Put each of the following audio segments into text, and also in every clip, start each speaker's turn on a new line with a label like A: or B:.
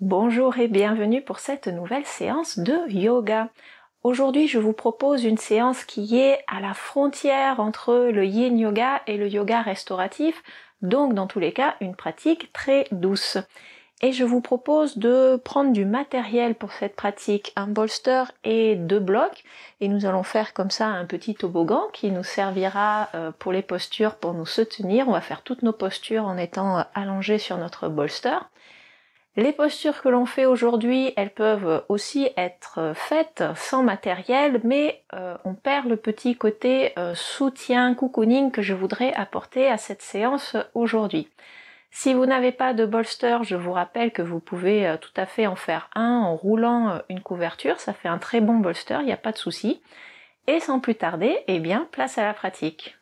A: Bonjour et bienvenue pour cette nouvelle séance de yoga. Aujourd'hui, je vous propose une séance qui est à la frontière entre le yin yoga et le yoga restauratif, donc dans tous les cas une pratique très douce. Et je vous propose de prendre du matériel pour cette pratique, un bolster et 2 blocs, et nous allons faire comme ça un petit toboggan qui nous servira pour les postures, pour nous soutenir. On va faire toutes nos postures en étant allongés sur notre bolster. Les postures que l'on fait aujourd'hui, elles peuvent aussi être faites sans matériel, mais on perd le petit côté soutien, cocooning que je voudrais apporter à cette séance aujourd'hui. Si vous n'avez pas de bolster, je vous rappelle que vous pouvez tout à fait en faire un en roulant une couverture, ça fait un très bon bolster, il n'y a pas de souci. Et sans plus tarder, eh bien, place à la pratique.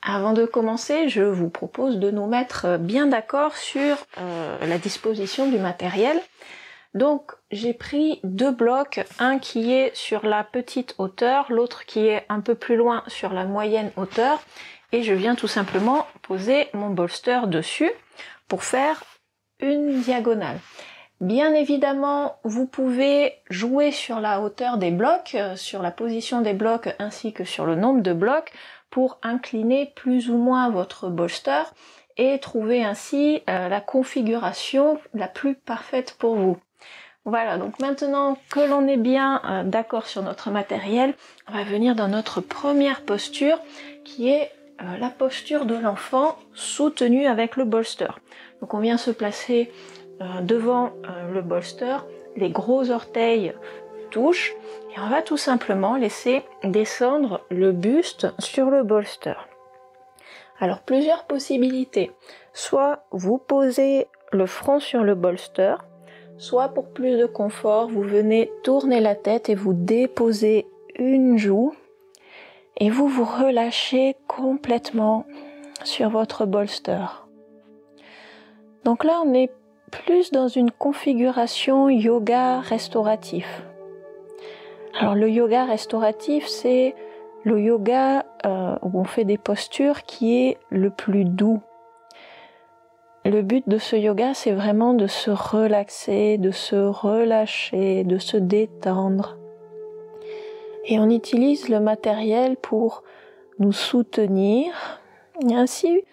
A: Avant de commencer, je vous propose de nous mettre bien d'accord sur la disposition du matériel. Donc j'ai pris 2 blocs, un qui est sur la petite hauteur, l'autre qui est un peu plus loin sur la moyenne hauteur, et je viens tout simplement poser mon bolster dessus pour faire une diagonale. Bien évidemment, vous pouvez jouer sur la hauteur des blocs, sur la position des blocs ainsi que sur le nombre de blocs pour incliner plus ou moins votre bolster et trouver ainsi la configuration la plus parfaite pour vous. Voilà, donc maintenant que l'on est bien d'accord sur notre matériel, on va venir dans notre première posture qui est la posture de l'enfant soutenue avec le bolster. Donc on vient se placer devant le bolster, les gros orteils touchent et on va tout simplement laisser descendre le buste sur le bolster. Alors plusieurs possibilités, soit vous posez le front sur le bolster, soit pour plus de confort, vous venez tourner la tête et vous déposez une joue et vous vous relâchez complètement sur votre bolster. Donc là, on est plus dans une configuration yoga restauratif. Alors le yoga restauratif, c'est le yoga où on fait des postures qui est le plus doux. Le but de ce yoga, c'est vraiment de se relaxer, de se relâcher, de se détendre. Et on utilise le matériel pour nous soutenir et ainsi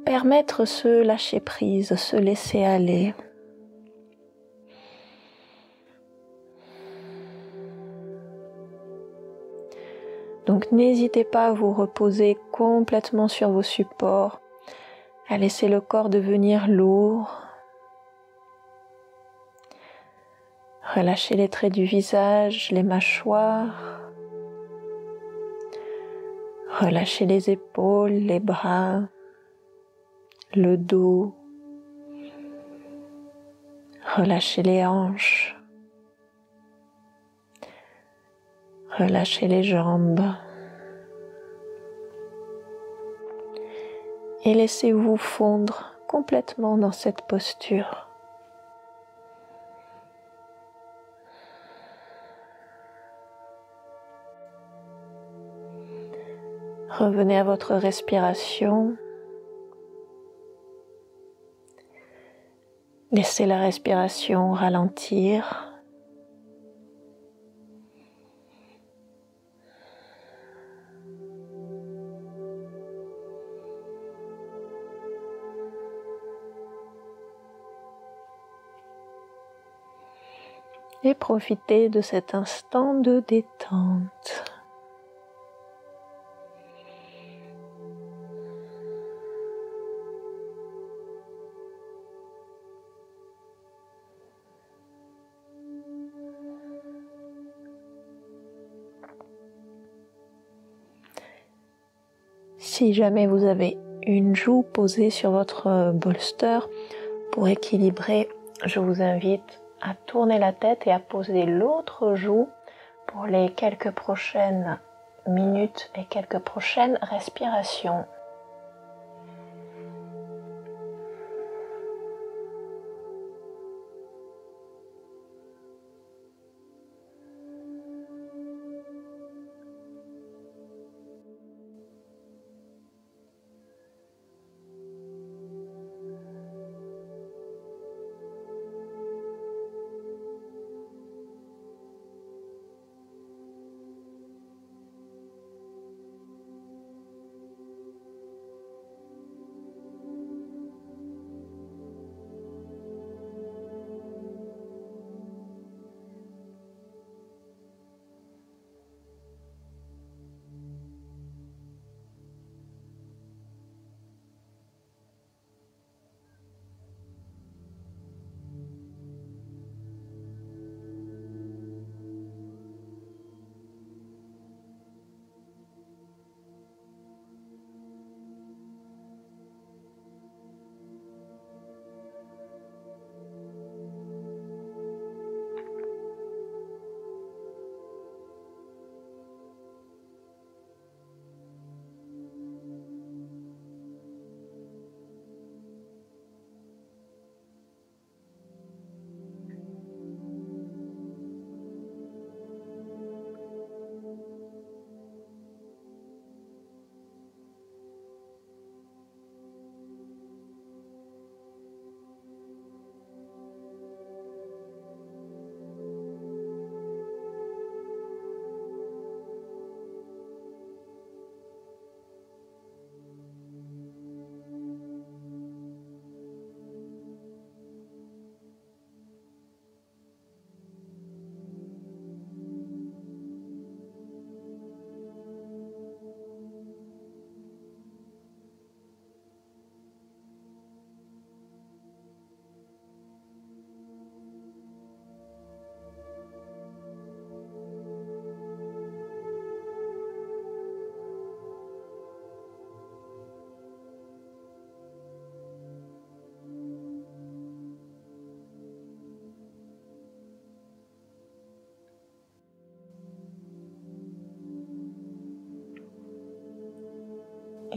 A: permettre ce lâcher prise, se laisser aller. Donc n'hésitez pas à vous reposer complètement sur vos supports, à laisser le corps devenir lourd. Relâchez les traits du visage, les mâchoires. Relâchez les épaules, les bras, le dos. Relâchez les hanches. Relâchez les jambes. Et laissez-vous fondre complètement dans cette posture. Revenez à votre respiration. Laissez la respiration ralentir. Et profitez de cet instant de détente. Si jamais vous avez une joue posée sur votre bolster, pour équilibrer, je vous invite à tourner la tête et à poser l'autre joue pour les quelques prochaines minutes et quelques prochaines respirations.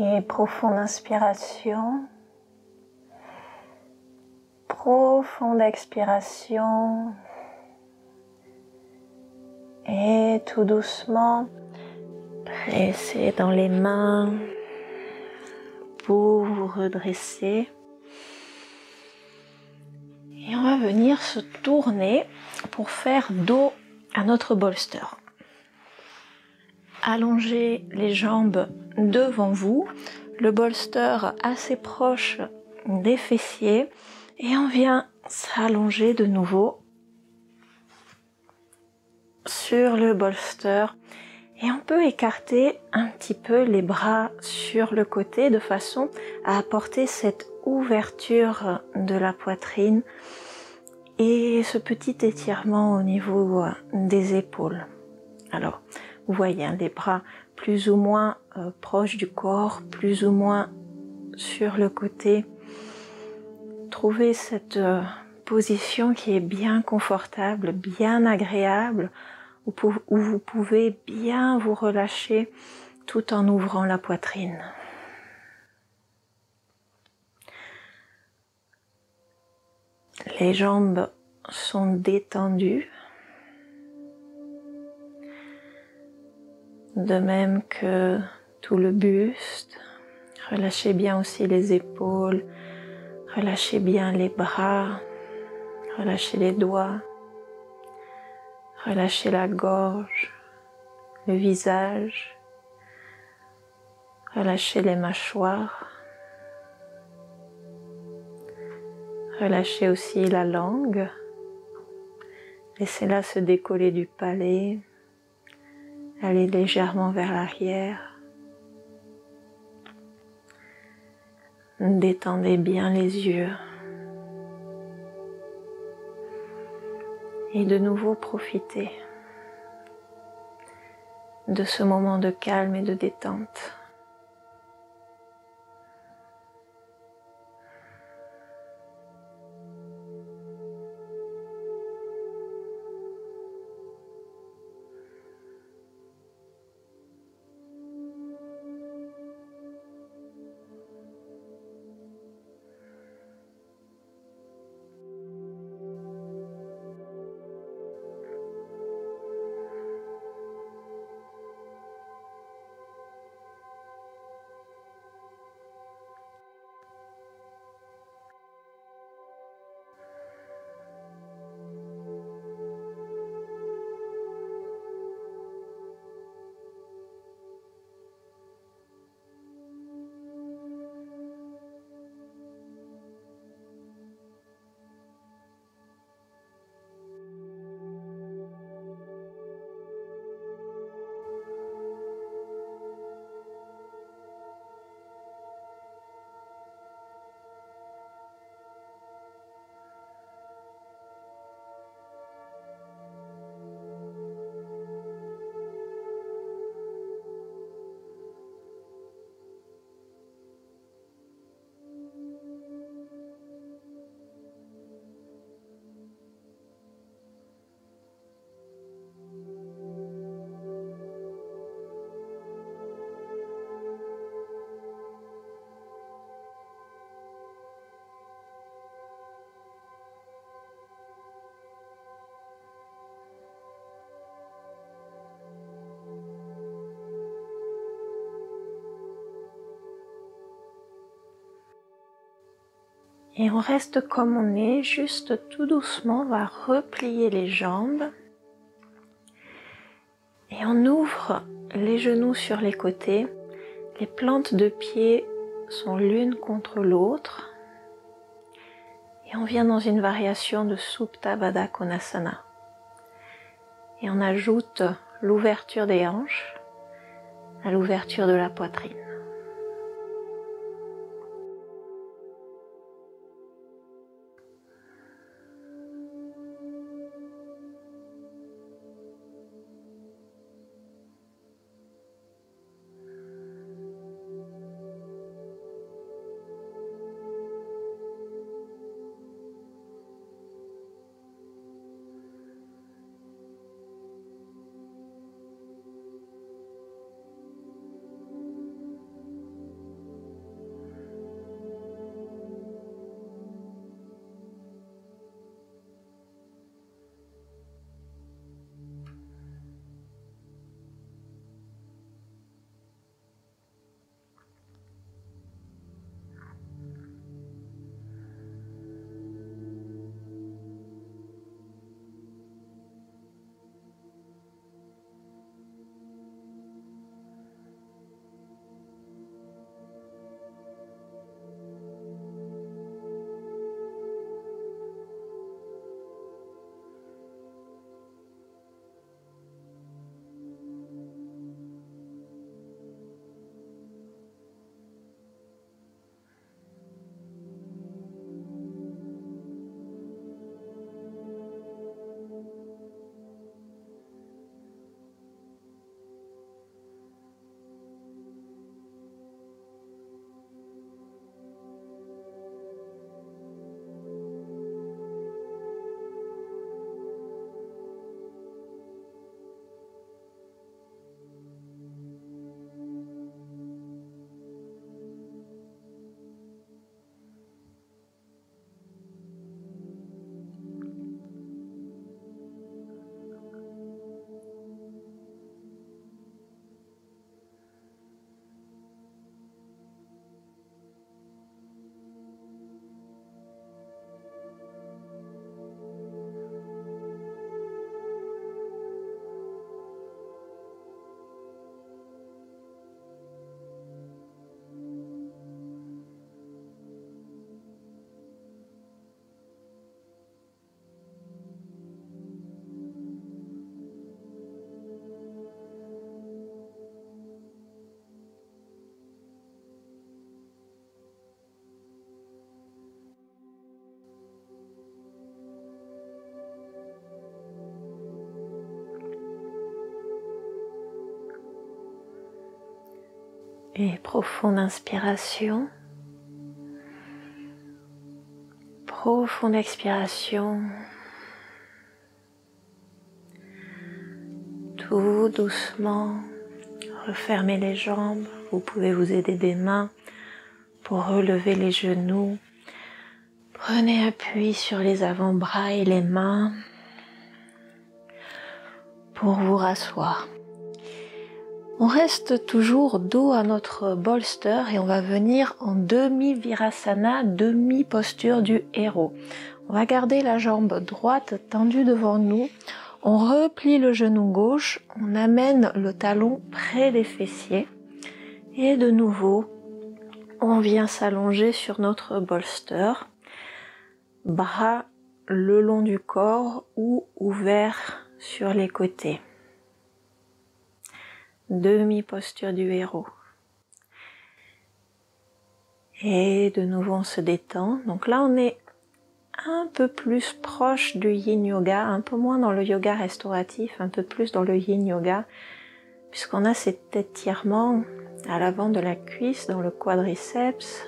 A: Et profonde inspiration. Profonde expiration. Et tout doucement, pressez dans les mains pour vous redresser. Et on va venir se tourner pour faire dos à notre bolster. Allongez les jambes devant vous, le bolster assez proche des fessiers et on vient s'allonger de nouveau sur le bolster et on peut écarter un petit peu les bras sur le côté de façon à apporter cette ouverture de la poitrine et ce petit étirement au niveau des épaules. Alors, vous voyez, hein, les bras plus ou moins proches du corps, plus ou moins sur le côté. Trouvez cette position qui est bien confortable, bien agréable, où vous pouvez bien vous relâcher tout en ouvrant la poitrine. Les jambes sont détendues, de même que tout le buste. Relâchez bien aussi les épaules, relâchez bien les bras, relâchez les doigts, relâchez la gorge, le visage, relâchez les mâchoires, relâchez aussi la langue, laissez-la se décoller du palais, aller légèrement vers l'arrière. Détendez bien les yeux. Et de nouveau profitez de ce moment de calme et de détente. Et on reste comme on est, juste tout doucement, on va replier les jambes. Et on ouvre les genoux sur les côtés. Les plantes de pied sont l'une contre l'autre. Et on vient dans une variation de Supta Baddha Konasana. Et on ajoute l'ouverture des hanches à l'ouverture de la poitrine. Et profonde inspiration. Profonde expiration. Tout doucement, refermez les jambes. Vous pouvez vous aider des mains pour relever les genoux. Prenez appui sur les avant-bras et les mains pour vous rasseoir. On reste toujours dos à notre bolster et on va venir en demi-virasana, demi-posture du héros. On va garder la jambe droite tendue devant nous. On replie le genou gauche, on amène le talon près des fessiers et de nouveau, on vient s'allonger sur notre bolster, bras le long du corps ou ouverts sur les côtés. Demi-posture du héros. Et de nouveau on se détend. Donc là on est un peu plus proche du yin yoga, un peu moins dans le yoga restauratif, un peu plus dans le yin yoga, puisqu'on a cet étirement à l'avant de la cuisse, dans le quadriceps.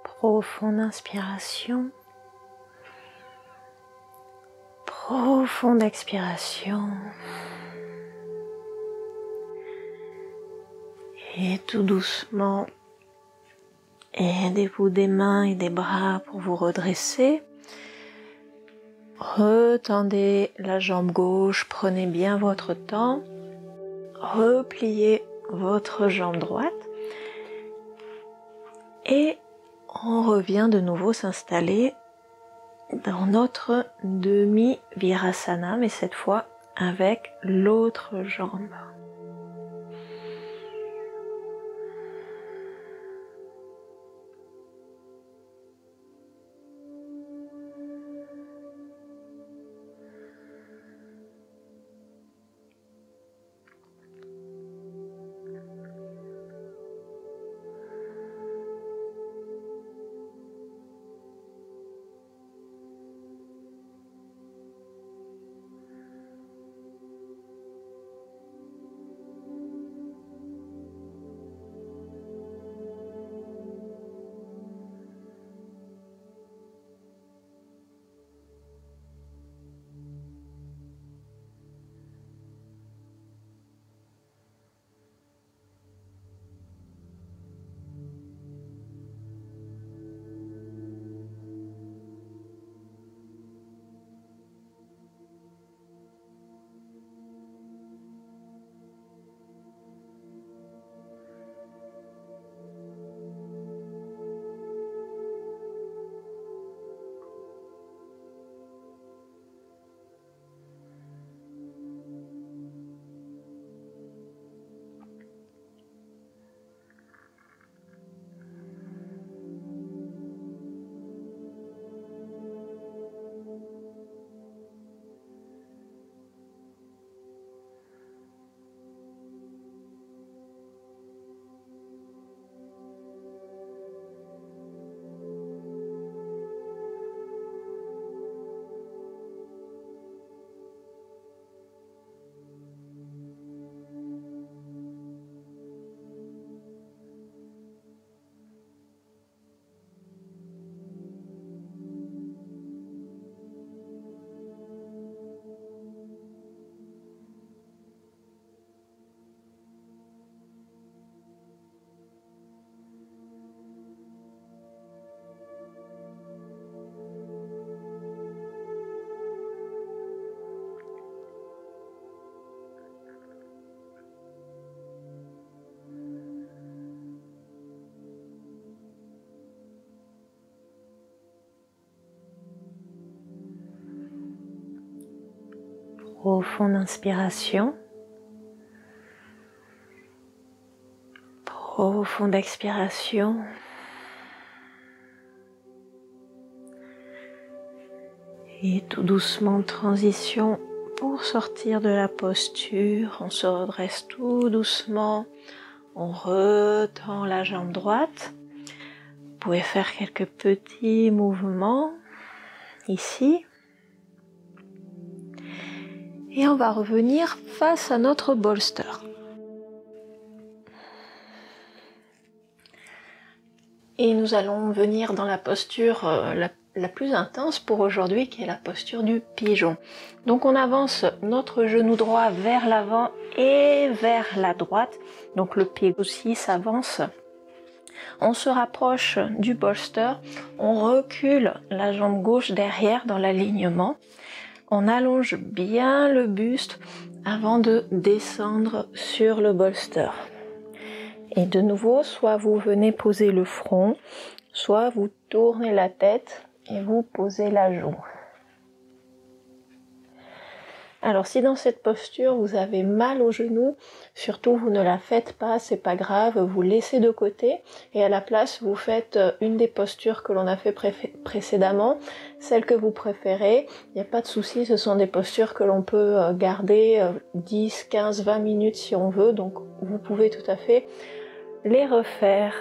A: Profonde inspiration, profonde expiration. Et tout doucement, aidez-vous des mains et des bras pour vous redresser. Retendez la jambe gauche, prenez bien votre temps. Repliez votre jambe droite. Et on revient de nouveau s'installer dans notre demi-virasana, mais cette fois avec l'autre jambe. Profonde inspiration. Profonde expiration. Et tout doucement, transition pour sortir de la posture. On se redresse tout doucement. On retend la jambe droite. Vous pouvez faire quelques petits mouvements ici. Et on va revenir face à notre bolster. Et nous allons venir dans la posture la plus intense pour aujourd'hui, qui est la posture du pigeon. Donc on avance notre genou droit vers l'avant et vers la droite. Donc le pied aussi s'avance. On se rapproche du bolster. On recule la jambe gauche derrière dans l'alignement. On allonge bien le buste avant de descendre sur le bolster. Et de nouveau, soit vous venez poser le front, soit vous tournez la tête et vous posez la joue. Alors si dans cette posture vous avez mal au genou, surtout vous ne la faites pas, c'est pas grave, vous laissez de côté et à la place vous faites une des postures que l'on a fait précédemment, celle que vous préférez. Il n'y a pas de souci, ce sont des postures que l'on peut garder 10, 15, 20 minutes si on veut, donc vous pouvez tout à fait les refaire.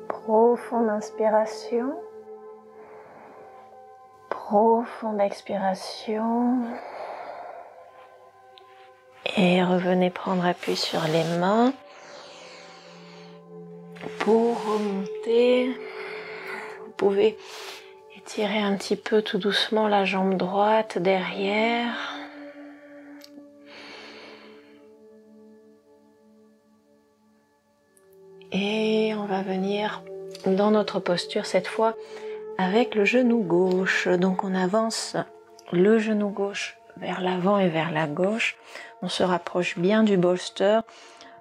A: Profonde inspiration, profonde expiration. Et revenez prendre appui sur les mains pour remonter. Vous pouvez étirer un petit peu tout doucement la jambe droite derrière. Et on va venir dans notre posture cette fois avec le genou gauche. Donc on avance le genou gauche vers l'avant et vers la gauche. On se rapproche bien du bolster.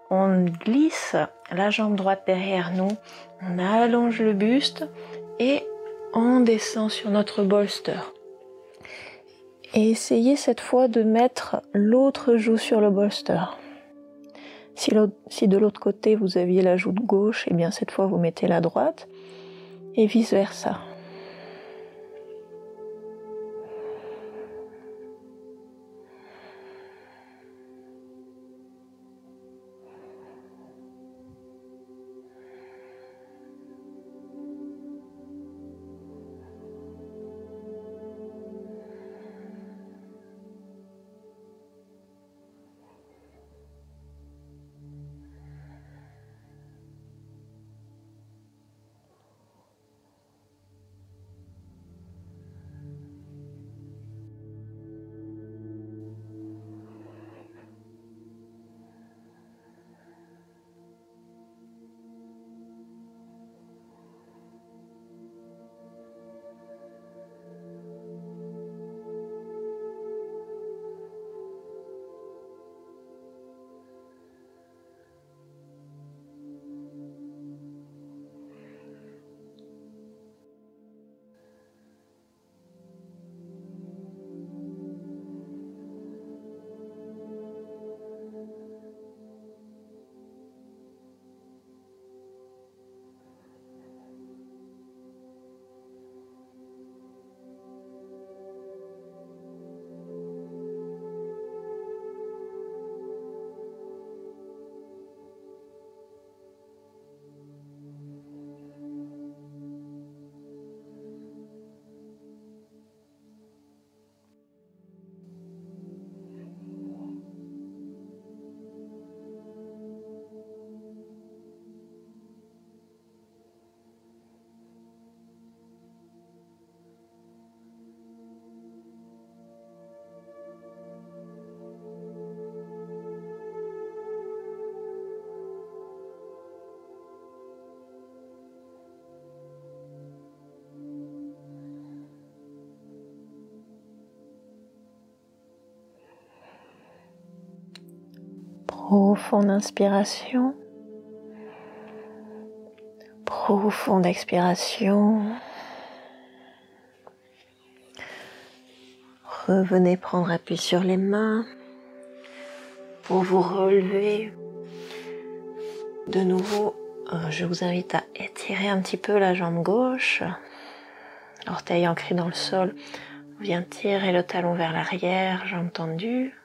A: On glisse la jambe droite derrière nous. On allonge le buste et on descend sur notre bolster. Et essayez cette fois de mettre l'autre joue sur le bolster. Si de l'autre côté vous aviez la joue de gauche, et bien cette fois vous mettez la droite et vice versa. Profonde inspiration. Profonde expiration. Revenez prendre appui sur les mains pour vous relever. De nouveau, je vous invite à étirer un petit peu la jambe gauche. Orteil ancré dans le sol. On vient tirer le talon vers l'arrière, jambe tendue.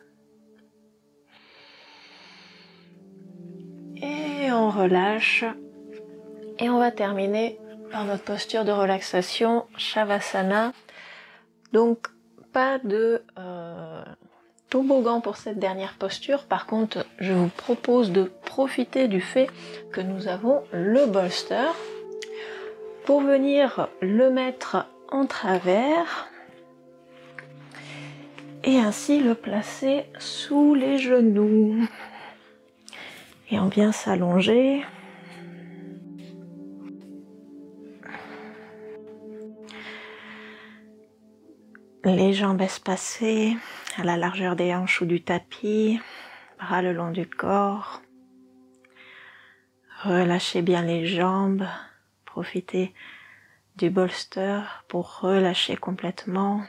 A: Et on relâche. Et on va terminer par notre posture de relaxation, Shavasana. Donc, pas de toboggan pour cette dernière posture. Par contre, je vous propose de profiter du fait que nous avons le bolster pour venir le mettre en travers et ainsi le placer sous les genoux. Et on vient s'allonger. Les jambes espacées à la largeur des hanches ou du tapis, bras le long du corps. Relâchez bien les jambes, profitez du bolster pour relâcher complètement.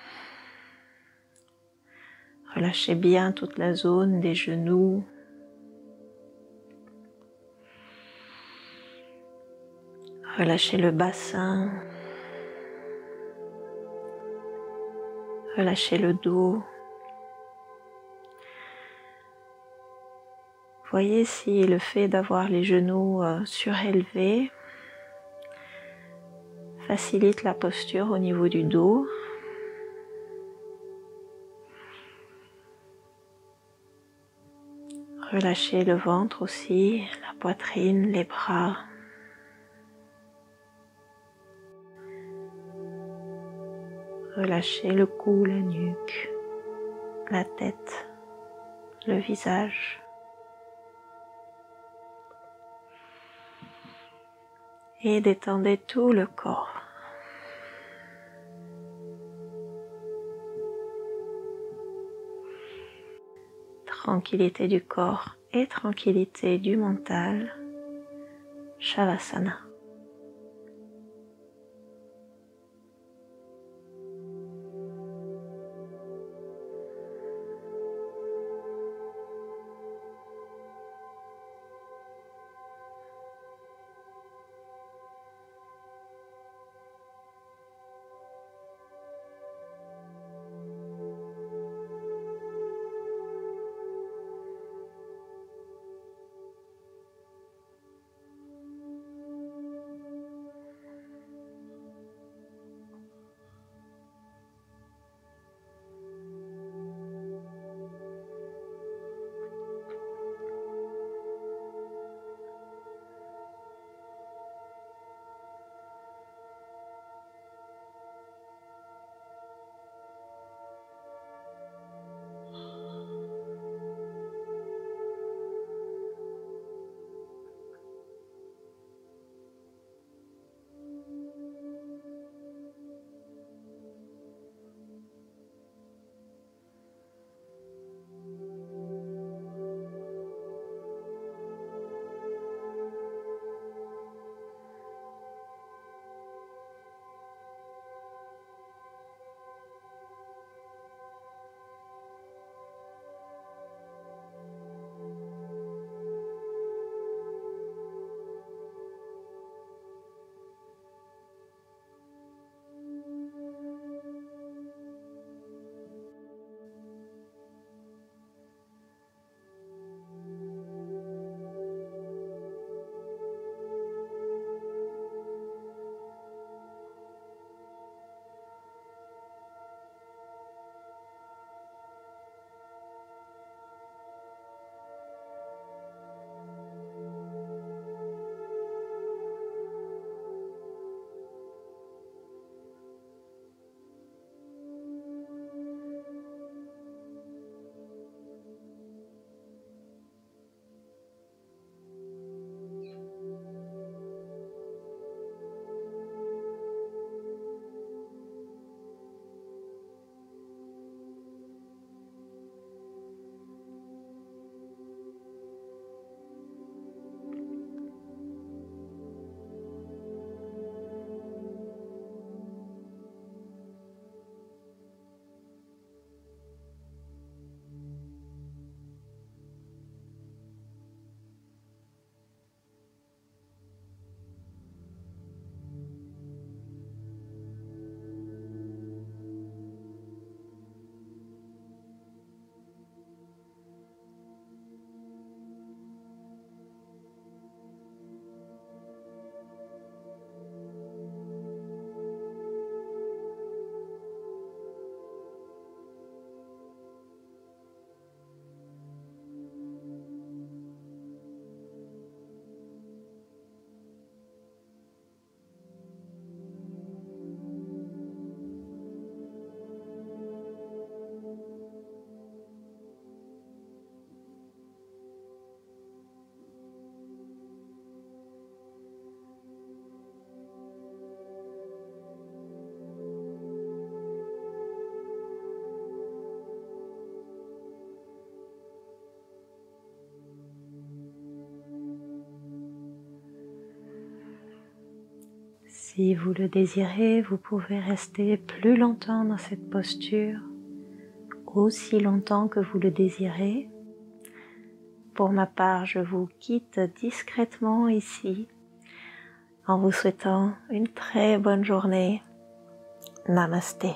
A: Relâchez bien toute la zone des genoux. Relâchez le bassin. Relâchez le dos. Voyez si le fait d'avoir les genoux surélevés facilite la posture au niveau du dos. Relâchez le ventre aussi, la poitrine, les bras. Relâchez le cou, la nuque, la tête, le visage. Et détendez tout le corps. Tranquillité du corps et tranquillité du mental. Shavasana.
B: Si vous le désirez, vous pouvez rester plus longtemps dans cette posture, aussi longtemps que vous le désirez. Pour ma part, je vous quitte discrètement ici en vous souhaitant une très bonne journée. Namasté.